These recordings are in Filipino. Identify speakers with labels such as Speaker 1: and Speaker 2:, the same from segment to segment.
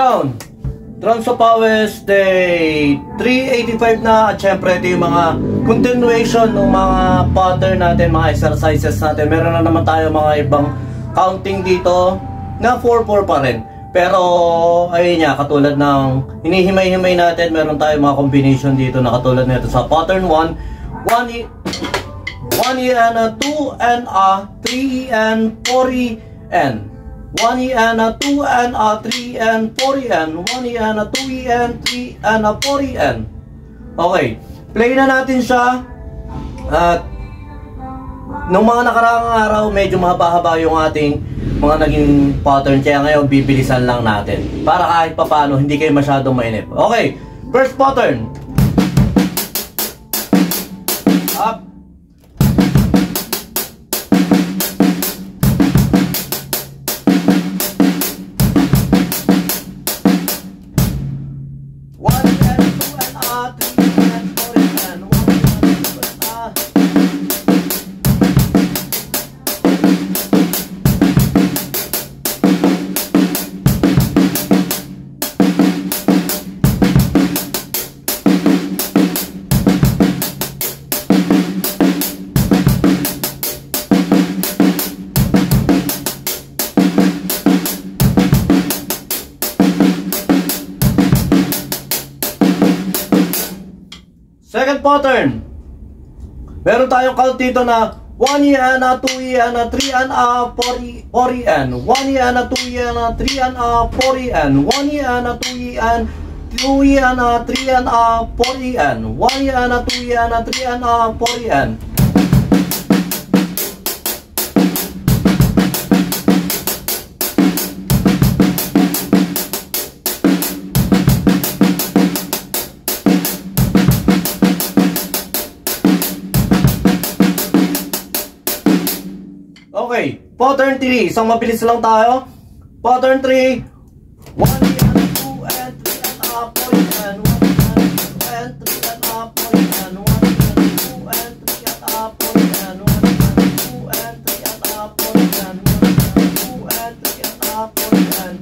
Speaker 1: Down. Drums of Pawis Day 385 na. At syempre ito yung mga continuation ng mga pattern natin, mga exercises natin. Meron na naman tayo mga ibang counting dito na 4-4 pa rin. Pero ayun nga, katulad ng hinihimay-himay natin, meron tayo mga combination dito na katulad nito sa pattern 1 1E and a 2 and a 3E and 4E and 1E and a 2 and a 3 and 4E and 1E and a 2E and 3 and a 4E and. Okay, play na natin siya. At nung mga nakaraang araw, medyo mahaba-haba yung ating mga naging pattern. Kaya ngayon, bibilisan lang natin para kahit papaano hindi kayo masyadong mainip. Okay, first pattern. Up. Second pattern. Meron tayong count dito na 1E and a 2E and a 3 and a 4E and 1E and a 2E and a 3 and a 4E and 1E and a 2E and 2E and a 3 and a 4E and 1E and a 2E and a 3 and a 4E and. Okay, pattern 3, isang mabilis lang tayo. Pattern 3, 1E and 2 and 3 and a 4E and 1E and 2 and 3 and a 4E and 1E and 2 and 3 and a 4E and 1E and 2 and 3 and a 4E and 1E and 2 and 3 and a 4E and.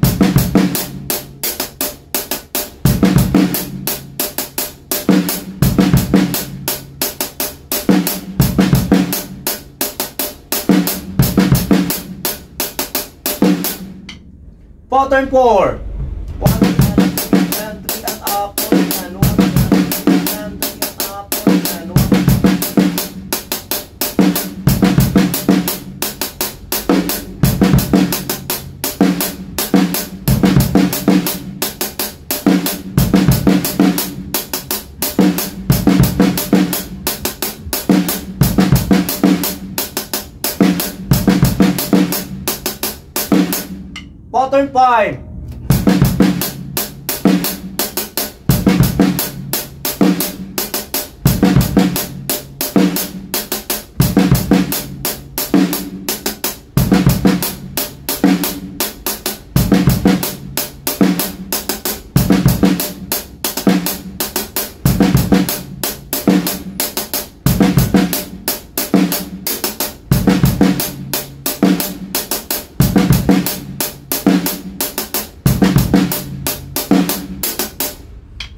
Speaker 1: Pattern 4, 1 and 3 and up, and 1 and 3 and up, and 1. Pattern 5.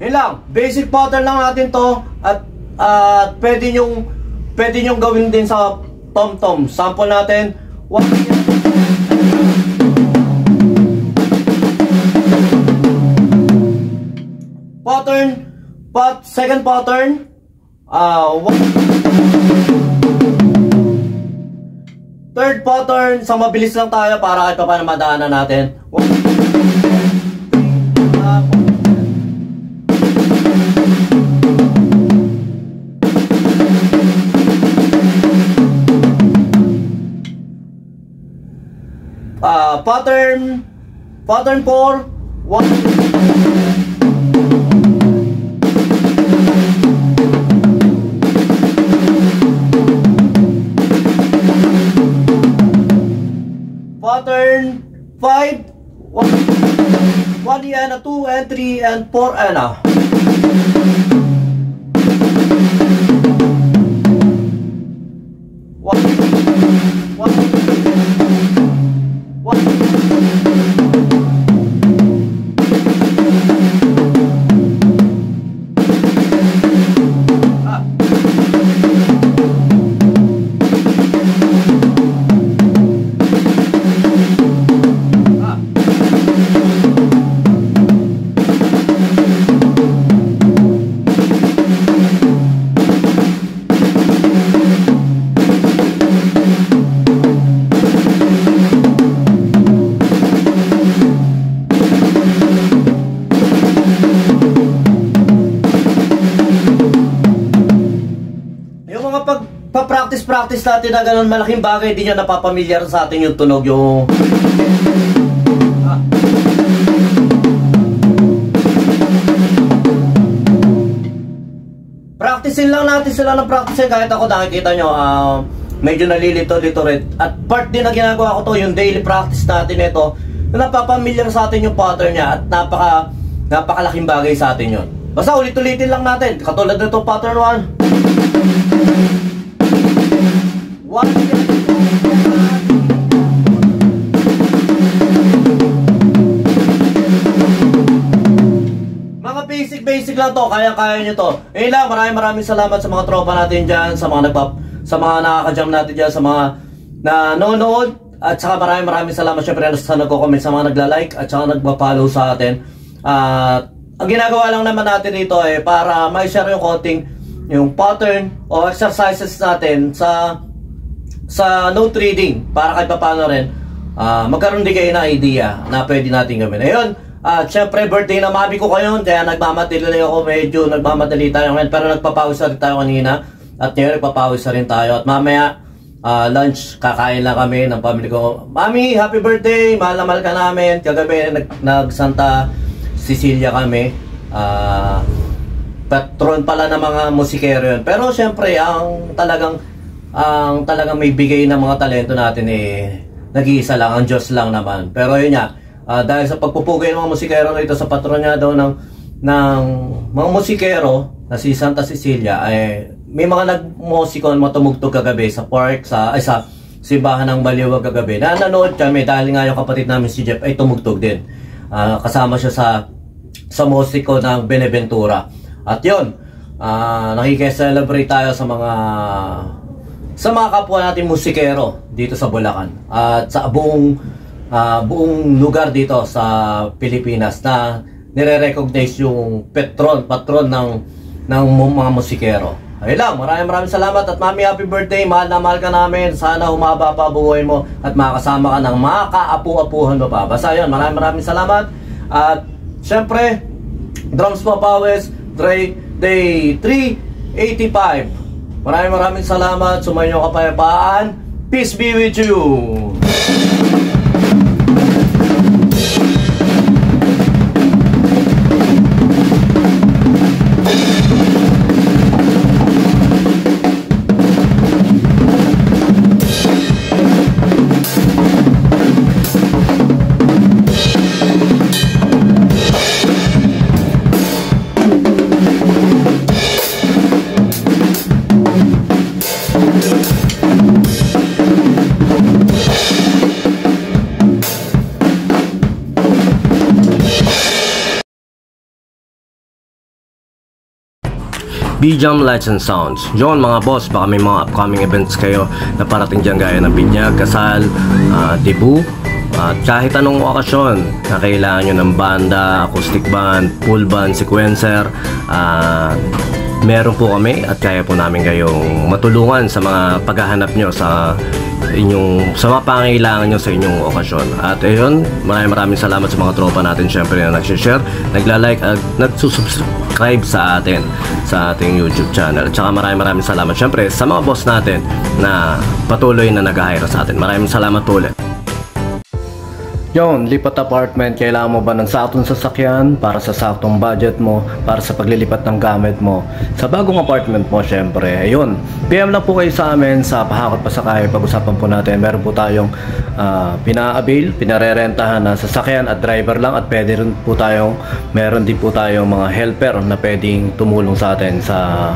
Speaker 1: Yun lang, basic pattern lang natin to. At pwede nyong gawin din sa tom-tom. Sample natin. Second pattern. Third pattern, sa mabilis lang tayo para kahit pa paano madaanan natin. Pattern 4, 1. Pattern 5, 1E and a 2 and 3 and 4 and a. One. Yung mga pagpa-practice natin na ganun malaking bagay, di nyo napapamilyar sa atin yung tunog, yung... Practicein lang natin sila ng practicein. Kahit ako nakikita nyo, medyo nalilito-lito rin. At part din na ginagawa ko to, yung daily practice natin ito, na napapamilyar sa atin yung pattern niya at napakalaking bagay sa atin yun. Basta ulit-ulitin lang natin. Katulad nito pattern 1. Mga basic lang to, kaya nyo to. Ayun lang, maraming salamat sa mga tropa natin dyan, sa mga nakaka-jam natin dyan, sa mga nanonood. At saka maraming salamat syempre sa nagko-comment, sa mga nagla-like at saka nagpa-follow sa atin. Ang ginagawa lang naman natin dito ay para may share yung konting yung pattern o exercises natin sa note reading, para kahit paano rin magkaroon din kayo ng idea na pwede natin gawin. Ayun, syempre birthday na mami ko kayo, kaya nagmamadali ako, medyo nagmamadali tayo ngayon, pero nagpapawis rin tayo kanina at ngayon nagpapawis rin tayo at mamaya lunch, kakain lang kami ng family ko. Mami, happy birthday, mahal na mahal ka namin. Kagabi nag-Santa Cecilia kami, patron pala ng mga musikero yun. Pero syempre ang talagang may bigay ng mga talento natin nag-iisa lang, ang Diyos lang naman. Pero yun nga, dahil sa pagpupugay ng mga musikero rito sa patron niya daw ng mga musikero na si Santa Cecilia, may mga nagmusiko na tumugtog kagabi sa park, sa simbahan ng Baliwag kagabi. Nanonood kami dahil nga yung kapatid namin si Jeff ay tumugtog din. Kasama siya sa musiko ng Beneventura. At yun, nakikiselebrate tayo sa mga kapwa natin musikero dito sa Bulacan at sa buong lugar dito sa Pilipinas na nire-recognize yung patron ng mga musikero. Ayun lang, maraming salamat at mami, happy birthday, mahal na mahal ka namin. Sana humaba pa buhay mo at makakasama ka ng mga kaapu-apuhan mo pa. Basta yun, maraming salamat. At syempre, Drums Papawis Day 385. Maraming salamat. Sumayo kapayapaan. Peace be with you.
Speaker 2: B-Jam Lights and Sounds. Yun mga boss, baka may mga upcoming events kayo na parating dyan gaya ng binyag, kasal, debut, at kahit anong okasyon na kailangan nyo ng banda, acoustic band, full band, sequencer, meron po kami at kaya po namin kayong matulungan sa mga paghahanap nyo sa mga pangailangan nyo sa inyong okasyon. At ayun, maraming salamat sa mga tropa natin syempre na nag-share, nagla-like at nagsusubscribe sa atin sa ating YouTube channel. At saka maraming salamat syempre sa mga boss natin na patuloy na nag-hire sa atin. Maraming salamat ulit.
Speaker 1: Yon, lipat apartment, kailangan mo ba ng saktong sasakyan para sa saktong budget mo, para sa paglilipat ng gamit mo sa bagong apartment mo syempre. Ayun, PM lang po kayo sa amin sa Pahakot Pasakay. Pag-usapan po natin, meron po tayong pinarerentahan na sasakyan at driver lang, at meron din po tayong mga helper na pwedeng tumulong sa atin sa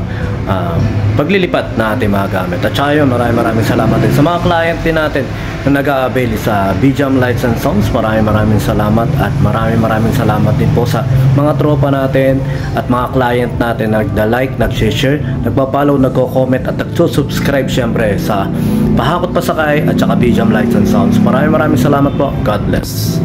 Speaker 1: paglilipat na ating mga gamit. At saka yun, maraming salamat din sa mga client din natin na nag-a-avail sa B-Jam Lights and Sounds. Maraming salamat, at maraming salamat din po sa mga tropa natin at mga client natin na nagda-like, nag-share, nagpa-follow, nagko-comment at nagsusubscribe syempre sa Pahakot Pasakay at saka B-Jam Lights and Sounds. Maraming salamat po. God bless.